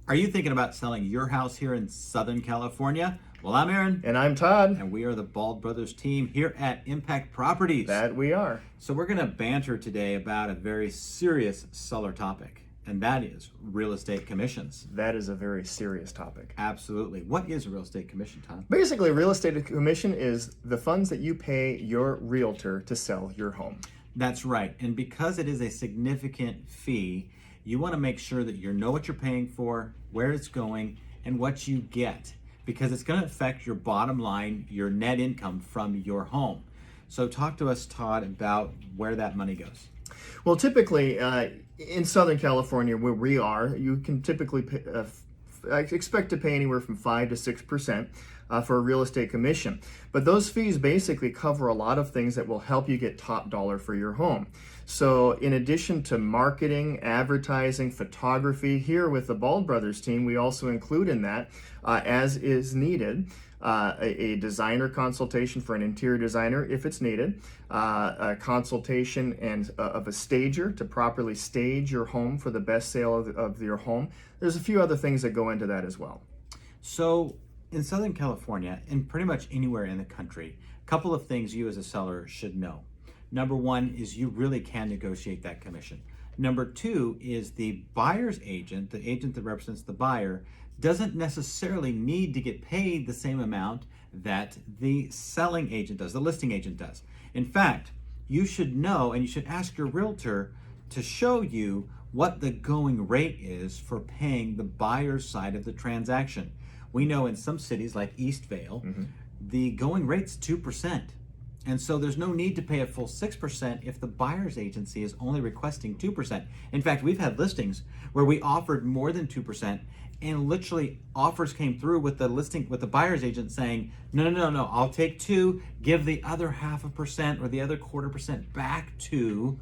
Are you thinking about selling your house here in Southern California? Well, I'm Aaron. And I'm Todd. And we are the Bald Brothers team here at Impact Properties. That we are. So we're going to banter today about a very serious seller topic, and that is real estate commissions. That is a very serious topic. Absolutely. What is a real estate commission, Todd? Basically, real estate commission is the funds that you pay your realtor to sell your home. That's right. And because it is a significant fee, you want to make sure that you know what you're paying for, where it's going, and what you get, because it's going to affect your bottom line, your net income from your home. So talk to us, Todd, about where that money goes. Well, typically in Southern California, where we are, you can typically expect to pay anywhere from 5 to 6% for a real estate commission. But those fees basically cover a lot of things that will help you get top dollar for your home. So in addition to marketing, advertising, photography, here with the Bald Brothers team, we also include in that, as is needed, a designer consultation for an interior designer if it's needed, a consultation and of a stager to properly stage your home for the best sale of your home. There's a few other things that go into that as well. So in Southern California, and pretty much anywhere in the country, a couple of things you as a seller should know. Number one is you really can negotiate that commission. Number two is the buyer's agent, the agent that represents the buyer, doesn't necessarily need to get paid the same amount that the selling agent does, the listing agent does. In fact, you should know, and you should ask your realtor to show you what the going rate is for paying the buyer's side of the transaction. We know in some cities like Eastvale, the going rate's 2%. And so there's no need to pay a full 6% if the buyer's agency is only requesting 2%. In fact, we've had listings where we offered more than 2%, and literally offers came through with the buyer's agent saying, no, I'll take 2, give the other 0.5% or the other 1/4% back to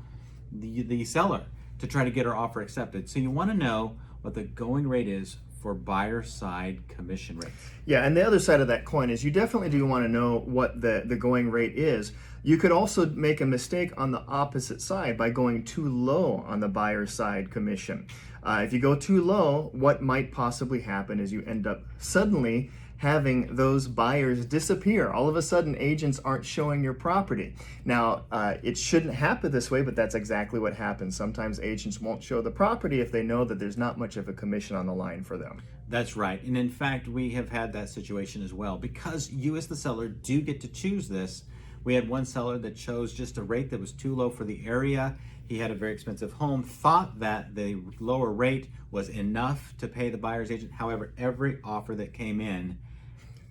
the seller to try to get our offer accepted. So you want to know what the going rate is for buyer side commission rates. Yeah, and the other side of that coin is you definitely do want to know what the going rate is. You could also make a mistake on the opposite side by going too low on the buyer side commission. If you go too low, what might possibly happen is you end up suddenly having those buyers disappear. All of a sudden, agents aren't showing your property. Now, it shouldn't happen this way, but that's exactly what happens. Sometimes agents won't show the property if they know that there's not much of a commission on the line for them. That's right. And in fact, we have had that situation as well. Because you as the seller do get to choose this, we had one seller that chose just a rate that was too low for the area. He had a very expensive home, thought that the lower rate was enough to pay the buyer's agent. However, every offer that came in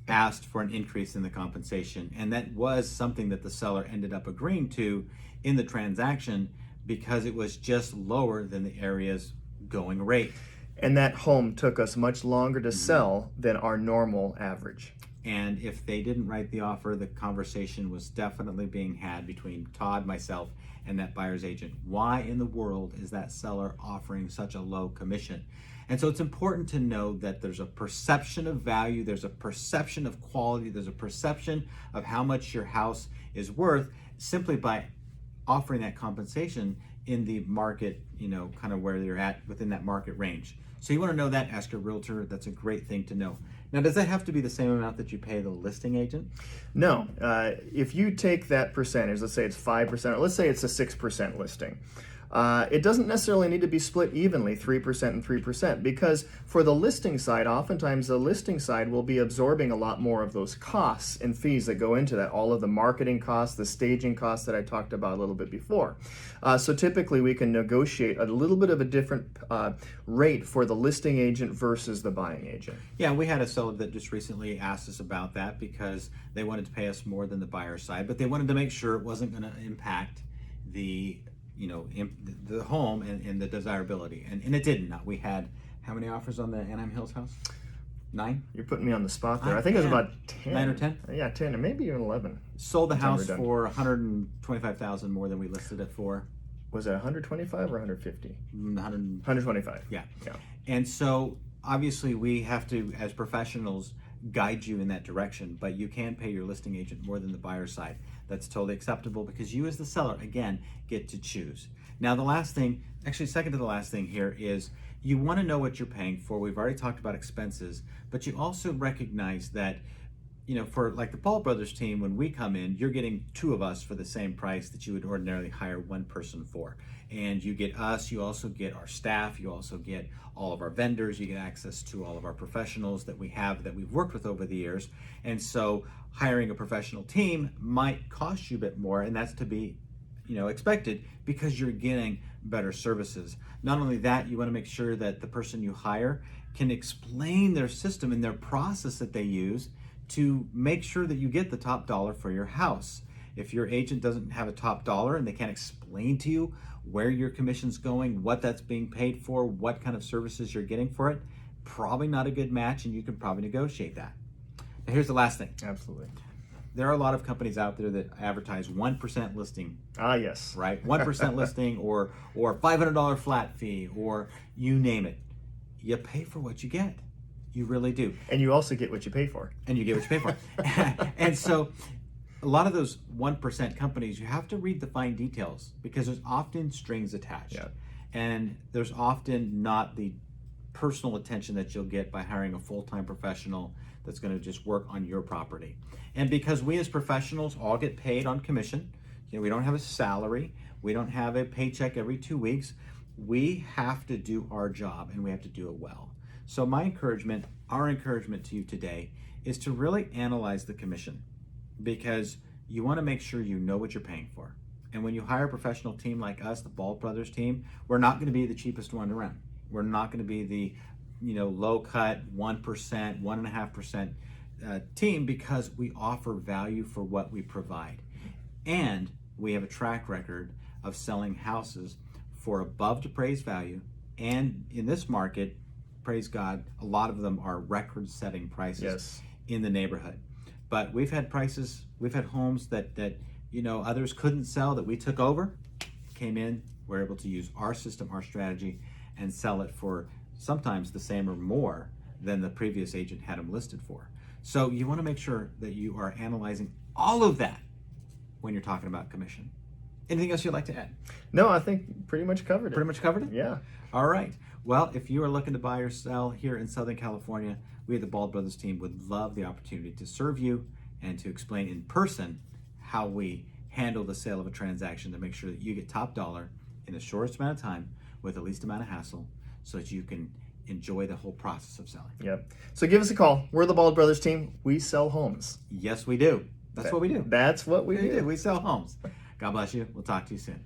asked for an increase in the compensation. And that was something that the seller ended up agreeing to in the transaction because it was just lower than the area's going rate. And that home took us much longer to sell than our normal average. And if they didn't write the offer, the conversation was definitely being had between Todd, myself, and that buyer's agent. Why in the world is that seller offering such a low commission? And so it's important to know that there's a perception of value, there's a perception of quality, there's a perception of how much your house is worth simply by offering that compensation in the market, kind of where you're at within that market range. So you want to know that, ask your realtor. That's a great thing to know. Now, does that have to be the same amount that you pay the listing agent? No. If you take that percentage, let's say it's 5%, or let's say it's a 6% listing, it doesn't necessarily need to be split evenly, 3% and 3%, because for the listing side, oftentimes the listing side will be absorbing a lot more of those costs and fees that go into that, all of the marketing costs, the staging costs that I talked about a little bit before. So typically we can negotiate a little bit of a different rate for the listing agent versus the buying agent. Yeah, we had a seller that just recently asked us about that because they wanted to pay us more than the buyer side, but they wanted to make sure it wasn't going to impact the home and the desirability, and it didn't. We had how many offers on the Anaheim Hills house? 9? You're putting me on the spot there. I think it was about 10. 9 or 10? Yeah, 10, or maybe even 11. Sold the house for $125,000 more than we listed it for. Was it 125 or 150? 100. 125. Yeah. Yeah. And so obviously we have to, as professionals, guide you in that direction, but you can pay your listing agent more than the buyer side. That's totally acceptable because you as the seller, again, get to choose. Now the last thing, actually second to the last thing here is you want to know what you're paying for. We've already talked about expenses, but you also recognize that, for like the Paul Brothers team, when we come in, you're getting two of us for the same price that you would ordinarily hire one person for. And you get us, you also get our staff, you also get all of our vendors, you get access to all of our professionals that we have that we've worked with over the years. And so hiring a professional team might cost you a bit more, and that's to be expected because you're getting better services. Not only that, you want to make sure that the person you hire can explain their system and their process that they use to make sure that you get the top dollar for your house. If your agent doesn't have a top dollar and they can't explain to you where your commission's going, what that's being paid for, what kind of services you're getting for it, probably not a good match, and you can probably negotiate that. Now here's the last thing. Absolutely. There are a lot of companies out there that advertise 1% listing. Yes. Right? 1% listing or $500 flat fee, or you name it. You pay for what you get. You really do. And you also get what you pay for. And you get what you pay for. And so a lot of those 1% companies, you have to read the fine details because there's often strings attached. Yeah. And there's often not the personal attention that you'll get by hiring a full-time professional that's going to just work on your property. And because we as professionals all get paid on commission, we don't have a salary, we don't have a paycheck every 2 weeks, we have to do our job and we have to do it well. So our encouragement to you today is to really analyze the commission, because you want to make sure you know what you're paying for. And when you hire a professional team like us, the Ball Brothers team, we're not going to be the cheapest one around. We're not going to be the low cut 1%, 1.5% team, because we offer value for what we provide. And we have a track record of selling houses for above appraised value. And in this market, praise God, a lot of them are record-setting prices in the neighborhood. But we've had homes that others couldn't sell that we took over, came in, were able to use our system, our strategy, and sell it for sometimes the same or more than the previous agent had them listed for. So you want to make sure that you are analyzing all of that when you're talking about commission. Anything else you'd like to add? No, I think pretty much covered it. Pretty much covered it? Yeah. All right. Well, if you are looking to buy or sell here in Southern California, we at the Bald Brothers team would love the opportunity to serve you and to explain in person how we handle the sale of a transaction to make sure that you get top dollar in the shortest amount of time with the least amount of hassle, so that you can enjoy the whole process of selling. Yep. So give us a call. We're the Bald Brothers team. We sell homes. Yes, we do. That's what we do. That's what we do. We sell homes. God bless you. We'll talk to you soon.